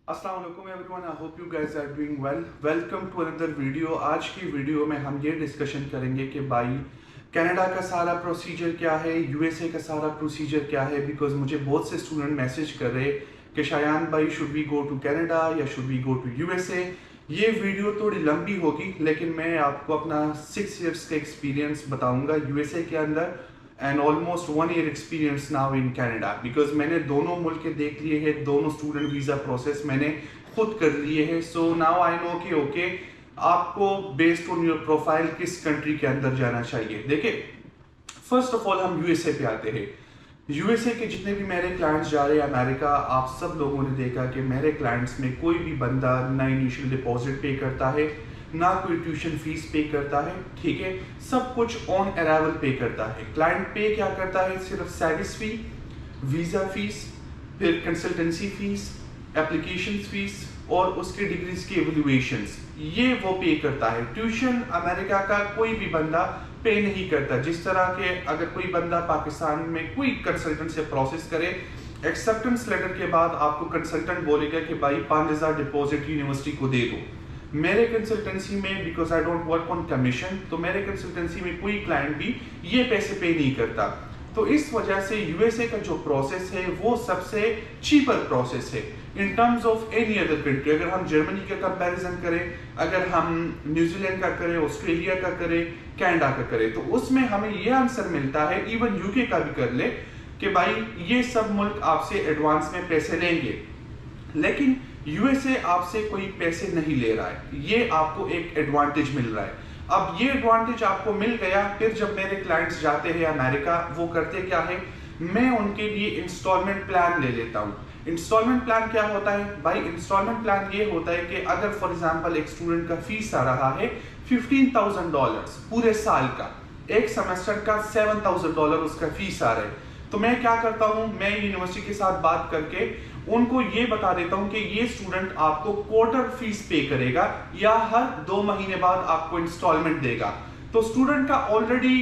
अस्सलाम वालेकुम everyone, I hope you guys are doing well. Welcome to another video. आज की वीडियो में हम ये डिस्कशन करेंगे कि भाई कनाडा का सारा प्रोसीजर क्या है, यूएसए का सारा प्रोसीजर क्या है। बिकॉज मुझे बहुत से स्टूडेंट मैसेज कर रहे कि शायान भाई should we go to Canada या should we go to USA. ये वीडियो थोड़ी लंबी होगी लेकिन मैं आपको अपना 6 इयर्स का एक्सपीरियंस बताऊंगा यूएसए के अंदर and almost 1 year experience now in Canada. Because मैंने दोनों मुल्क देख लिए हैं, दोनों स्टूडेंट वीज़ा प्रोसेस मैंने खुद कर लिए हैं। सो नाउ आई नो कि ओके आपको बेस्ड ऑन योर प्रोफाइल किस कंट्री के अंदर जाना चाहिए। देखिए, फर्स्ट ऑफ ऑल हम यूएसए पे आते हैं। यूएसए के जितने भी मेरे क्लाइंट्स जा रहे हैं अमेरिका, आप सब लोगों ने देखा कि मेरे क्लाइंट्स में कोई भी बंदा ना इनिशियल डिपॉजिट पे करता है, ना कोई ट्यूशन फीस पे करता है। ठीक है, सब कुछ ऑन अराइवल पे करता है। क्लाइंट पे क्या करता है, सिर्फ सर्विस फी, वीजा फीस, फिर कंसल्टेंसी फीस, एप्लीकेशन फीस और उसके डिग्रीज की एवेल्युएशंस, ये वो पे करता है। ट्यूशन अमेरिका का कोई भी बंदा पे नहीं करता। जिस तरह के अगर कोई बंदा पाकिस्तान में कोई कंसल्टेंट से प्रोसेस करे, एक्सेप्टेंस लेटर के बाद आपको कंसल्टेंट बोलेगा कि भाई 5,000 डिपॉजिट यूनिवर्सिटी को दे दो। मेरे कंसल्टेंसी में, because I don't work on commission, तो मेरे कंसल्टेंसी में कोई क्लाइंट भी ये पैसे पे नहीं करता। तो इस वजह से यूएसए का जो प्रोसेस है वो सबसे चीपर प्रोसेस है in terms of any other country. अगर हम जर्मनी का कंपैरिजन करें, अगर हम न्यूजीलैंड का करें, ऑस्ट्रेलिया का करें, कनाडा का करें, तो उसमें हमें ये आंसर मिलता है, इवन यूके का भी कर ले, कि भाई ये सब मुल्क आपसे एडवांस में पैसे लेंगे लेकिन यूएसए आपसे कोई पैसे नहीं ले रहा है। ये आपको एक एडवांटेज मिल रहा है। अब ये एडवांटेज आपको मिल गया, फिर जब मेरे क्लाइंट्स जाते हैं अमेरिका, वो करते क्या है, मैं उनके लिए इंस्टॉलमेंट प्लान ले लेता हूँ। इंस्टॉलमेंट प्लान क्या होता है भाई? इंस्टॉलमेंट प्लान ये होता है कि अगर फॉर एग्जांपल एक स्टूडेंट का फीस आ रहा है $15,000 पूरे साल का, एक सेमेस्टर का $7,000 उसका फीस आ रहा है, तो मैं क्या करता हूँ, मैं यूनिवर्सिटी के साथ बात करके उनको ये बता देता हूं कि ये स्टूडेंट आपको क्वार्टर फीस पे करेगा या हर 2 महीने बाद आपको इंस्टॉलमेंट देगा। तो स्टूडेंट का ऑलरेडी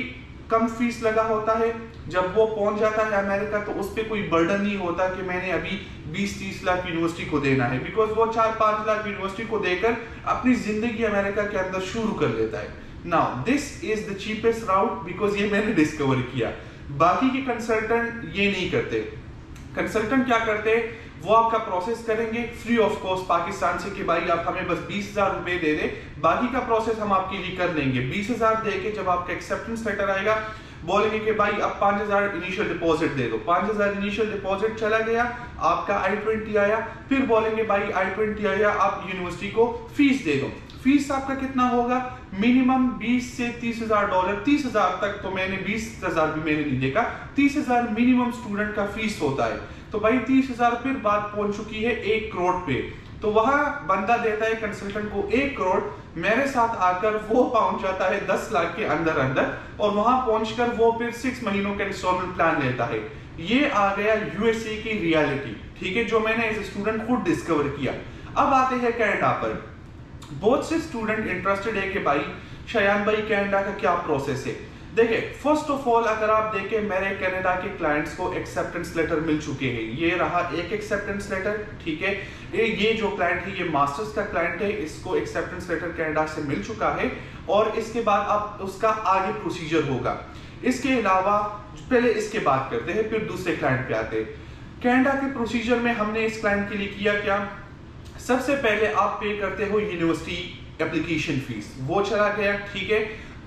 कम फीस लगा होता है। जब वो पहुंच जाता है अमेरिका तो उस पर कोई बर्डन नहीं होता कि मैंने अभी 20-30 लाख यूनिवर्सिटी को देना है। बिकॉज वो 4-5 लाख यूनिवर्सिटी को देकर अपनी जिंदगी अमेरिका के अंदर शुरू कर लेता है। Now this is the cheapest route, because ये मैंने डिस्कवर किया। बाकी के कंसल्टेंट ये नहीं करते। कंसल्टेंट क्या करते, वो आपका प्रोसेस करेंगे फ्री ऑफ कॉस्ट पाकिस्तान से कि भाई आप हमें बस 20,000 रुपए दे दे, बाकी का प्रोसेस हम आपके लिए कर लेंगे। 20,000 दे के जब आपका एक्सेप्टेंस लेटर आएगा, बोलेंगे कि भाई अब 5,000 इनिशियल डिपॉजिट दे दो। 5,000 इनिशियल डिपॉजिट चला गया, आपका I-20 आया, फिर बोलेंगे भाई I-20 आया, आप यूनिवर्सिटी को फीस दे दो। फीस आपका कितना होगा? मिनिमम 20 से $30,000। 30,000 तक तो मैंने 20,000 भी मैंने नहीं देखा, 30,000 मिनिमम स्टूडेंट का फीस होता है। तो भाई 30,000, फिर बात पहुंच चुकी है 1 करोड़ पे। तो वहां बंदा देता है कंसल्टेंट को 1 करोड़, मेरे साथ आकर वो पहुंच जाता है 10 लाख के अंदर अंदर, और वहां पहुंचकर वो फिर 6 महीनों का इंस्टॉलमेंट प्लान लेता है। ये आ गया यूएसए की रियलिटी, ठीक है, जो मैंने एज ए स्टूडेंट खुद डिस्कवर किया। अब आते हैं कनाडा पर। बहुत से स्टूडेंट इंटरेस्टेड है कि भाई शायान भाई कनाडा का क्या प्रोसेस है। देखिए, फर्स्ट ऑफ ऑल अगर आप देखें, मेरे कनाडा के क्लाइंट्स को एक्सेप्टेंस लेटर मिल चुके हैं। ये रहा एक एक्सेप्टेंस लेटर, ठीक है। ये जो क्लाइंट है ये मास्टर्स का क्लाइंट है, इसको एक्सेप्टेंस लेटर कनाडा से मिल चुका है और इसके बाद अब उसका आगे प्रोसीजर होगा। इसके अलावा पहले इसके बात करते हैं, फिर दूसरे क्लाइंट पे आते हैं। कनाडा के प्रोसीजर में हमने इस क्लाइंट के लिए किया क्या, सबसे पहले आप पे करते हो यूनिवर्सिटी एप्लीकेशन फीस, वो चला गया, ठीक है।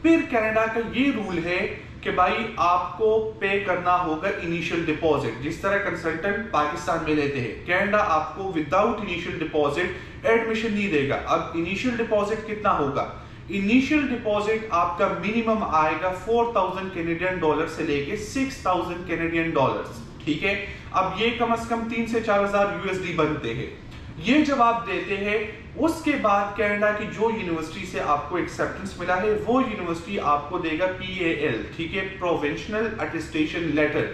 फिर कनाडा का ये रूल है कि भाई आपको पे करना होगा इनिशियल डिपॉजिट। जिस तरह कंसल्टेंट पाकिस्तान में लेते हैं, कनाडा आपको विदाउट इनिशियल डिपॉजिट एडमिशन नहीं देगा। अब इनिशियल डिपॉजिट कितना होगा? इनिशियल डिपॉजिट आपका मिनिमम आएगा $4,000 कैनेडियन डॉलर से लेके $6,000 कैनेडियन डॉलर्स, ठीक है। अब ये कम से कम 3 से 4,000 यूएसडी बनते हैं। ये जब आप देते हैं, उसके बाद कनाडा की जो यूनिवर्सिटी से आपको एक्सेप्टेंस मिला है वो यूनिवर्सिटी आपको देगा PAL, ठीक है, प्रोविंशियल अटेस्टेशन लेटर।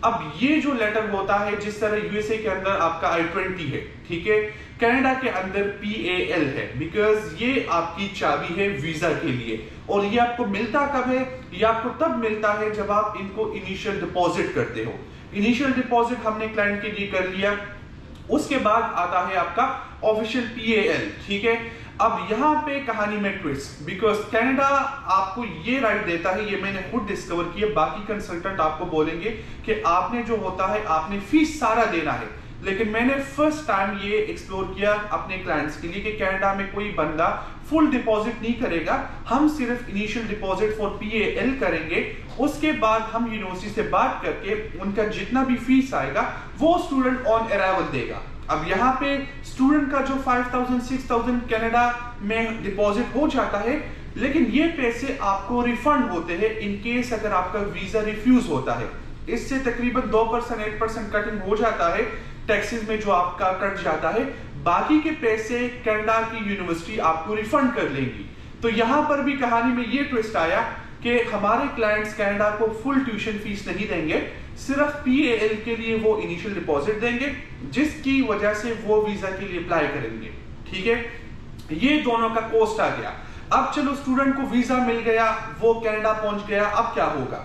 अब ये जो लेटर होता है, जिस तरह यूएसए के अंदर आपका I-20 है, ठीक है, कनाडा के अंदर PAL है, बिकॉज ये आपकी चाबी है वीजा के लिए। और ये आपको मिलता कब है? ये आपको तब मिलता है जब आप इनको इनिशियल डिपॉजिट करते हो। इनिशियल डिपॉजिट हमने क्लाइंट के लिए कर लिया, उसके बाद आता है आपका ऑफिशियल PAL, ठीक है। अब यहाँ पे कहानी में ट्विस्ट, बिकॉज कनाडा आपको ये राइट देता है, ये मैंने खुद डिस्कवर किया, बाकी कंसल्टेंट आपको बोलेंगे कि आपने जो होता है आपने फीस सारा देना है, लेकिन मैंने फर्स्ट टाइम ये एक्सप्लोर किया अपने क्लाइंट्स के लिए कि कनाडा में कोई बंदा फुल डिपॉजिट नहीं करेगा, हम सिर्फ इनिशियल डिपॉजिट फॉर PAL करेंगे, उसके बाद हम यूनिवर्सिटी से बात करके उनका जितना भी फीस आएगा वो स्टूडेंट ऑन अराइवल देगा। अब यहाँ पे स्टूडेंट का जो 5,000 6,000 कनाडा में डिपॉजिट हो जाता है, लेकिन ये पैसे आपको रिफंड होते हैं इन केस अगर आपका वीजा रिफ्यूज होता है। इससे तकरीबन 2% 8% कटिंग हो जाता है टैक्सेस में जो आपका कट जाता है, बाकी के पैसे कनाडा की यूनिवर्सिटी आपको रिफंड कर लेंगी। तो यहाँ पर भी कहानी में ये ट्विस्ट आया कि हमारे क्लाइंट्स कनाडा को फुल ट्यूशन फीस नहीं देंगे, सिर्फ PAL के लिए वो इनिशियल डिपॉजिट देंगे, जिसकी वजह से वो वीजा के लिए अप्लाई करेंगे, ठीक है। ये दोनों का कॉस्ट आ गया। अब चलो स्टूडेंट को वीजा मिल गया, वो कनाडा पहुंच गया, अब क्या होगा?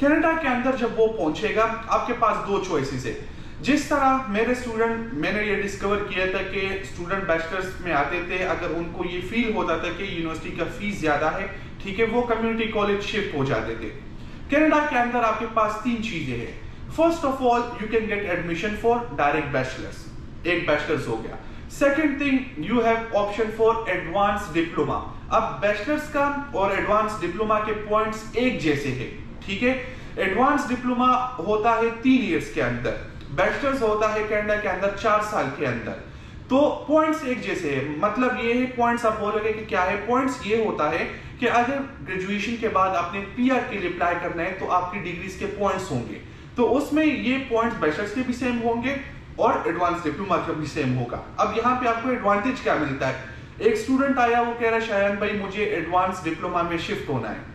कनाडा के अंदर जब वो पहुंचेगा आपके पास दो चॉइसेस है। जिस तरह मेरे स्टूडेंट, मैंने ये डिस्कवर किया था कि स्टूडेंट बैचलर्स में आते थे, अगर उनको ये फील होता था कि यूनिवर्सिटी का फीस ज्यादा है, ठीक है, वो कम्युनिटी कॉलेज शिफ्ट हो जाते थे। कनाडा के अंदर आपके पास तीन चीजें हैं। First of all you can get admission for direct bachelors, एक बैचलर्स हो गया। Second thing you have option for advance diploma. अब बैचलर्स का और एडवांस डिप्लोमा के पॉइंट्स एक जैसे हैं, ठीक है। एडवांस डिप्लोमा होता है 3 इयर्स के अंदर, बैचलर्स होता है कनाडा के अंदर 4 साल के अंदर। तो पॉइंट्स एक जैसे है, मतलब ये है पॉइंट्स, आप बोलोगे कि क्या है पॉइंट्स? ये होता है कि अगर ग्रेजुएशन के बाद आपने PR के लिए अप्लाई करना है तो आपकी डिग्रीज के पॉइंट्स होंगे, तो उसमें ये पॉइंट्स बैचलर्स के भी सेम होंगे और एडवांस डिप्लोमा का भी सेम होगा। अब यहाँ पे आपको एडवांटेज क्या मिलता है? एक स्टूडेंट आया, वो कह रहा है शायन भाई मुझे एडवांस डिप्लोमा में शिफ्ट होना है।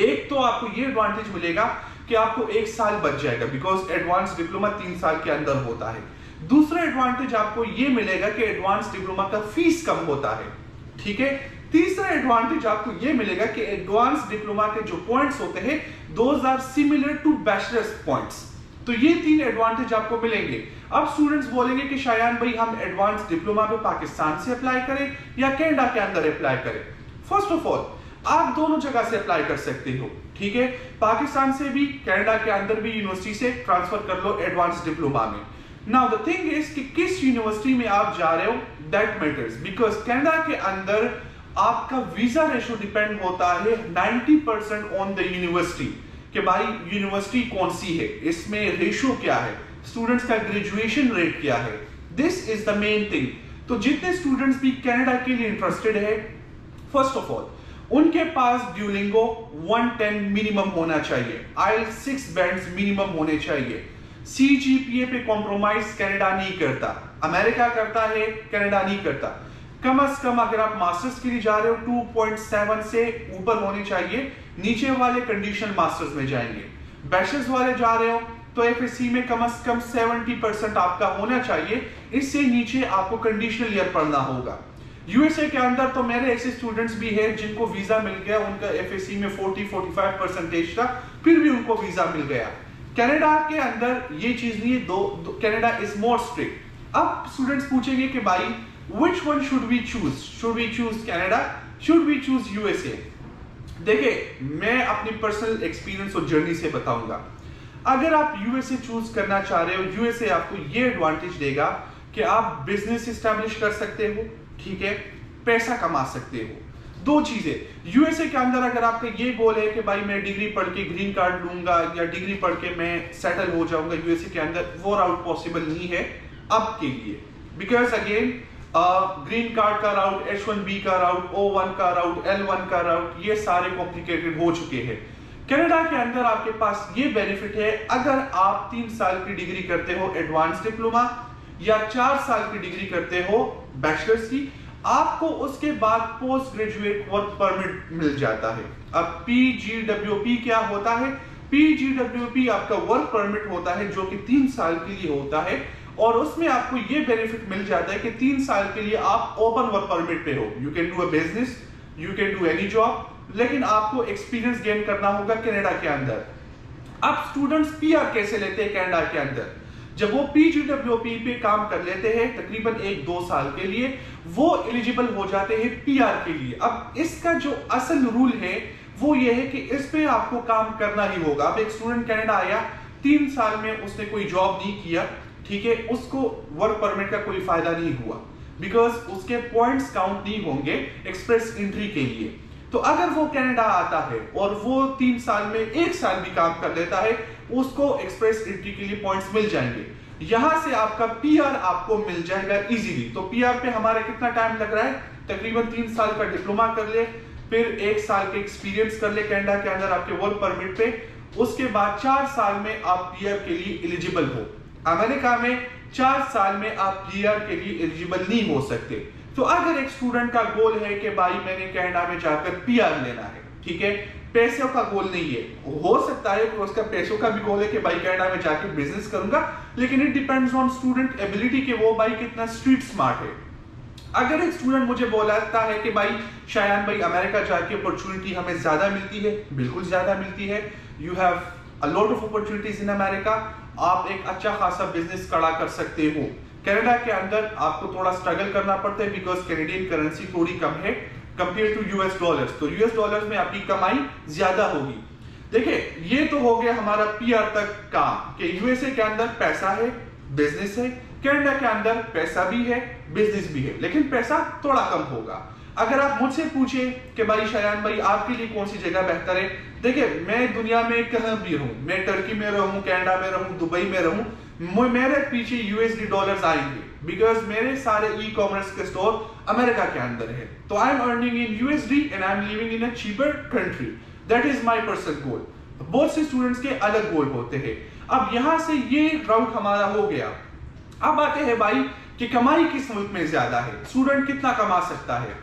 एक तो आपको ये एडवांटेज मिलेगा कि आपको 1 साल बच जाएगा, बिकॉज एडवांस डिप्लोमा 3 साल के अंदर होता है। दूसरा एडवांटेज आपको ये मिलेगा कि एडवांस डिप्लोमा का फीस कम होता है, ठीक है। तीसरा एडवांटेज आपको ये मिलेगा कि एडवांस डिप्लोमा के जो पॉइंट्स होते हैं those are similar to bachelor's points. तो ये 3 एडवांटेज आपको मिलेंगे। अब स्टूडेंट्स बोलेंगे कि शायान भाई हम एडवांस डिप्लोमा पे पाकिस्तान से अप्लाई करें या कनाडा के अंदर अप्लाई करें? फर्स्ट ऑफ ऑल आप दोनों जगह से अप्लाई कर सकते हो, ठीक है। पाकिस्तान से भी, कनाडा के अंदर भी यूनिवर्सिटी से ट्रांसफर कर लो एडवांस डिप्लोमा में। नाउ द थिंग इज कि किस यूनिवर्सिटी में आप जा रहे हो दैट मैटर्स, बिकॉज कनाडा के अंदर आपका वीजा रेशो डिपेंड होता है 90% ऑन द यूनिवर्सिटी, कि भाई यूनिवर्सिटी कौन सी है, इसमें रेशो क्या है, स्टूडेंट्स का ग्रेजुएशन रेट क्या है, this is the main thing. तो जितने स्टूडेंट्स भी कनाडा के लिए इंटरेस्टेड है, फर्स्ट ऑफ ऑल उनके पास ड्यूलिंगो 110 मिनिमम होना चाहिए, IELTS 6 बैंड्स मिनिमम होने चाहिए। CGPA पे कॉम्प्रोमाइज कनाडा नहीं करता, अमेरिका करता है, कनाडा नहीं करता। कम से कम अगर आप मास्टर्स के लिए जा रहे हो 2.7 से ऊपर होने चाहिए, नीचे वाले कंडीशनल मास्टर्स में जाएंगे। बैचलर्स वाले जा रहे हो तो FSC में कम से कम 70% आपका होना चाहिए, इससे नीचे आपको कंडीशनल ईयर पढ़ना होगा। USA के अंदर तो मेरे ऐसे स्टूडेंट्स भी हैं जिनको वीजा मिल गया, उनका FSC में 40-45% था, फिर भी उनको वीजा मिल गया। कनाडा के अंदर ये चीज नहीं है, कनाडा इज मोर स्ट्रिक्ट। अब स्टूडेंट्स पूछेंगे कि भाई which one should we choose? Should we choose Canada? Should we choose USA? देखिए मैं अपनी पर्सनल एक्सपीरियंस और जर्नी से बताऊंगा। अगर आप USA चूज करना चाह रहे हो, USA आपको ये एडवांटेज देगा कि आप बिजनेस एस्टैब्लिश कर सकते हो, ठीक है, पैसा कमा सकते हो। 2 चीजें, USA के अंदर अगर आपका ये गोल है कि भाई मैं डिग्री पढ़ के ग्रीन कार्ड लूंगा या डिग्री पढ़ के मैं सेटल हो जाऊंगा USA के अंदर, वो राउट पॉसिबल नहीं है अब के लिए, बिकॉज अगेन ग्रीन कार्ड का राउट, H1B का राउट, O1 का राउट, L1 का राउट, ये सारे कॉम्प्लिकेटेड हो चुके हैं। कनाडा के अंदर आपके पास ये बेनिफिट है, अगर आप 3 साल की डिग्री करते हो एडवांस डिप्लोमा या 4 साल की डिग्री करते हो बैचलर्स की, आपको उसके बाद पोस्ट ग्रेजुएट वर्क परमिट मिल जाता है। अब PGWP क्या होता है? PGWP आपका वर्क परमिट होता है जो कि 3 साल के लिए होता है, और उसमें आपको ये बेनिफिट मिल जाता है कि 3 साल के लिए आप ओपन वर्क परमिट पे हो। You can do a business, you can do any job, लेकिन आपको एक्सपीरियंस गेन करना होगा कनाडा के अंदर। अब स्टूडेंट्स PR कैसे लेते हैं कनाडा के अंदर? जब वो PGWP पे काम कर लेते हैं तकरीबन 1-2 साल के लिए, वो एलिजिबल हो जाते हैं PR के लिए। अब इसका जो असल रूल है वो ये है कि इस पे आपको काम करना ही होगा। अब एक स्टूडेंट कनाडा आया, 3 साल में उसने कोई जॉब नहीं किया, ठीक है, उसको वर्क परमिट का कोई फायदा नहीं हुआ, बिकॉज उसके पॉइंट्स काउंट नहीं होंगे एक्सप्रेस एंट्री के लिए। तो अगर वो कनाडा आता है और वो 3 साल में 1 साल भी काम कर लेता है, उसको एक्सप्रेस एंट्री के लिए पॉइंट्स मिल जाएंगे। यहां से आपका PR आपको मिल जाएगा इजीली। तो PR पे हमारा कितना टाइम लग रहा है? तकरीबन 3 साल का डिप्लोमा कर ले, फिर 1 साल के एक्सपीरियंस कर ले कनाडा के अंदर आपके वर्क परमिट पे, उसके बाद 4 साल में आप PR के लिए एलिजिबल हो। अमेरिका में 4 साल में आप PR के लिए एलिजिबल नहीं हो सकते। तो अगर एक स्टूडेंट का गोल है कि भाई मैंने कनाडा में जाकर PR लेना है, ठीक है, पैसों का गोल नहीं है, हो सकता है कि उसका पैसों का भी गोल है कि भाई कनाडा में जाकर बिजनेस करूंगा, लेकिन it depends on student ability कि वो भाई कितना स्ट्रीट स्मार्ट है। अगर एक स्टूडेंट मुझे बोलता है कि भाई शायान भाई अमेरिका जाके अपॉर्चुनिटी हमें ज्यादा मिलती है, बिल्कुल ज्यादा मिलती है, you have a lot of opportunities in America, आप एक अच्छा खासा बिजनेस खड़ा कर सकते हो। कनाडा के अंदर आपको थोड़ा स्ट्रगल करना पड़ता है बिकॉज कैनेडियन करेंसी थोड़ी कम है कंपेयर टू US डॉलर्स। तो US डॉलर्स में आपकी कमाई ज्यादा होगी। देखिए, ये तो हो गया हमारा PR तक काम कि USA के अंदर पैसा है, बिजनेस है, कनाडा के अंदर पैसा भी है, बिजनेस भी है, लेकिन पैसा थोड़ा कम होगा। अगर आप मुझसे पूछे कि भाई शायान भाई आपके लिए कौन सी जगह बेहतर है, देखिए मैं दुनिया में कहीं भी रहूं, मैं टर्की में रहूं, कनाडा में रहूं, दुबई में रहूं, मेरे पीछे USD डॉलर्स आएंगे बिकॉज मेरे सारे ई-कॉमर्स के स्टोर अमेरिका के अंदर है। तो I am earning in USD and I am living in a cheaper country. That is my personal goal. बहुत से स्टूडेंट्स के अलग गोल होते हैं। अब यहां से ये राउट हमारा हो गया। अब आते हैं भाई कि कमाई किस मुल्क में ज्यादा है, स्टूडेंट कितना कमा सकता है।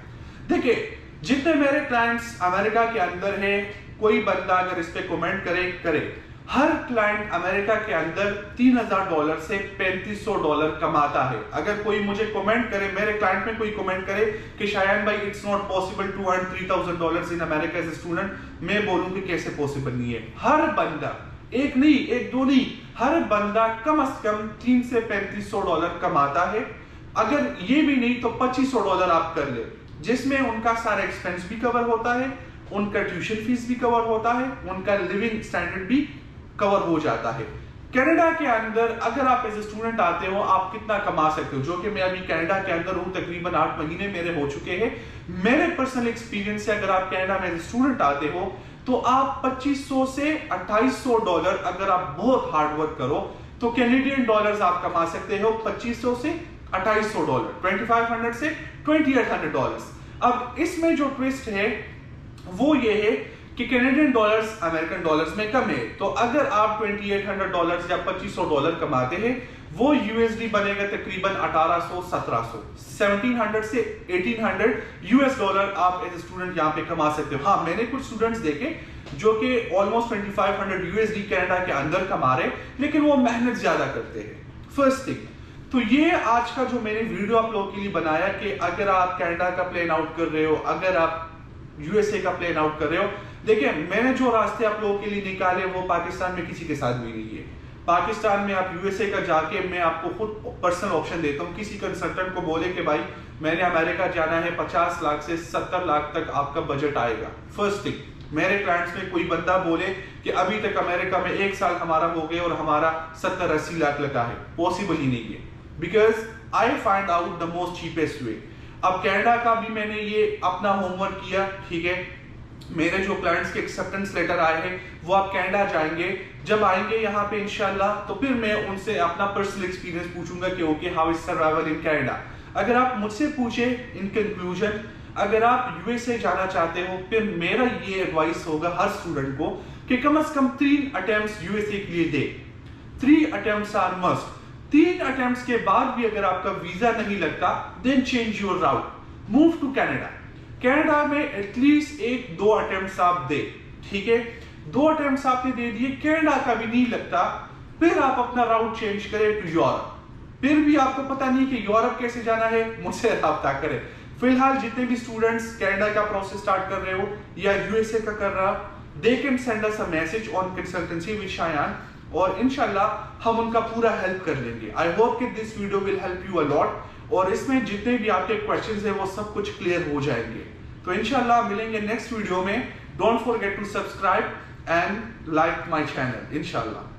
देखिए, जितने मेरे क्लाइंट्स अमेरिका के अंदर है, कोई बंदा अगर इस पे कमेंट करे, हर क्लाइंट अमेरिका के अंदर $3000 से $3500 कमाता है। अगर कोई मुझे कमेंट करे, मेरे क्लाइंट में कोई कमेंट करे कि शायान भाई it's not possible to earn $3000 in America as a student, मैं बोलूं कि कैसे पॉसिबल नहीं है। हर बंदा, एक नहीं, एक दो नहीं, हर बंदा कम से कम $300 से $3500 कमाता है। अगर ये भी नहीं तो $2500 आप कर ले, जिसमें उनका सारा एक्सपेंस भी कवर होता है, उनका ट्यूशन फीस भी कवर होता है, उनका लिविंग स्टैंडर्ड भी कवर हो जाता है। कनाडा के अंदर अगर आप एज ए स्टूडेंट आते हो, आप कितना कमा सकते हो, जो कि मैं अभी कनाडा के अंदर हूं, तकरीबन 8 महीने मेरे हो चुके हैं। मेरे पर्सनल एक्सपीरियंस से अगर आप कनाडा में एज ए स्टूडेंट आते हो तो आप $2500 से $2800, अगर आप बहुत हार्ड वर्क करो तो कैनेडियन डॉलर्स आप कमा सकते हो $2500 से $2800, $2500 से $2800। अब इसमें जो ट्विस्ट है वो ये है कि कैनेडियन डॉलर्स अमेरिकन डॉलर्स में कम है। तो अगर आप $2800 या $2500 कमाते हैं, वो USD बनेगा तकरीबन 1800-1700, 1700 से 1800 US डॉलर आप एज ए स्टूडेंट यहाँ पे कमा सकते हो। हाँ, मैंने कुछ स्टूडेंट्स देखे जो कि ऑलमोस्ट 2500 USD कनाडा के अंदर कमा रहे, लेकिन वो मेहनत ज्यादा करते हैं। फर्स्ट थिंग, तो ये आज का जो मैंने वीडियो आप लोगों के लिए बनाया कि अगर आप कनाडा का प्लान आउट कर रहे हो, अगर आप USA का प्लान आउट कर रहे हो, देखिए मैंने जो रास्ते आप लोगों के लिए निकाले वो पाकिस्तान में किसी के साथ भी नहीं है। पाकिस्तान में आप USA का जाके, मैं आपको खुद पर्सनल ऑप्शन देता हूँ, किसी कंसल्टेंट को बोले कि भाई मैंने अमेरिका जाना है, 50 लाख से 70 लाख तक आपका बजट आएगा। फर्स्ट थिंग, मेरे क्लाइंट्स में कोई बंदा बोले कि अभी तक अमेरिका में 1 साल हमारा हो गया और हमारा 70-80 लाख लगा है, पॉसिबल ही नहीं है, because I find out the most cheapest way. अब कनाडा का भी मैंने ये अपना होमवर्क किया, ठीक है, मेरे जो क्लाइंट्स के एक्सेप्टेंस लेटर आए हैं वो आप कनाडा जाएंगे, जब आएंगे यहाँ पे इंशाल्लाह तो फिर मैं उनसे अपना पर्सनल एक्सपीरियंस पूछूंगा कि okay how is survival in Canada. अगर आप मुझसे पूछे इन कंक्लूजन, अगर आप USA जाना चाहते हो, फिर मेरा ये एडवाइस होगा हर स्टूडेंट को कि कम से कम 3 अटेम्प्ट्स USA के लिए दे। 3 अटेम्प्ट्स आर मस्ट। 3 अटेम्प्ट्स के बाद भी अगर आपका वीजा नहीं लगता, then change your route, move to Canada. Canada में एटलीस्ट 1-2 अटेम्प्ट्स आप दे, ठीक है, 2 अटेम्प्ट्स आपने दे दिए, कनाडा का भी नहीं लगता, फिर आप अपना राउट चेंज करें टू यूरोप। फिर भी आपको पता नहीं कि यूरोप कैसे जाना है, मुझसे राब्ता करें। फिलहाल जितने भी स्टूडेंट्स कनाडा का प्रोसेस स्टार्ट कर रहे हो या USA का कर रहा, they can send us a message on consultancy with Shayan. और इंशाल्लाह हम उनका पूरा हेल्प कर लेंगे। आई होप कि this video will help you a lot और इसमें जितने भी आपके क्वेश्चंस हैं वो सब कुछ क्लियर हो जाएंगे। तो इंशाल्लाह मिलेंगे नेक्स्ट वीडियो में। Don't forget to subscribe and like my channel इंशाल्लाह।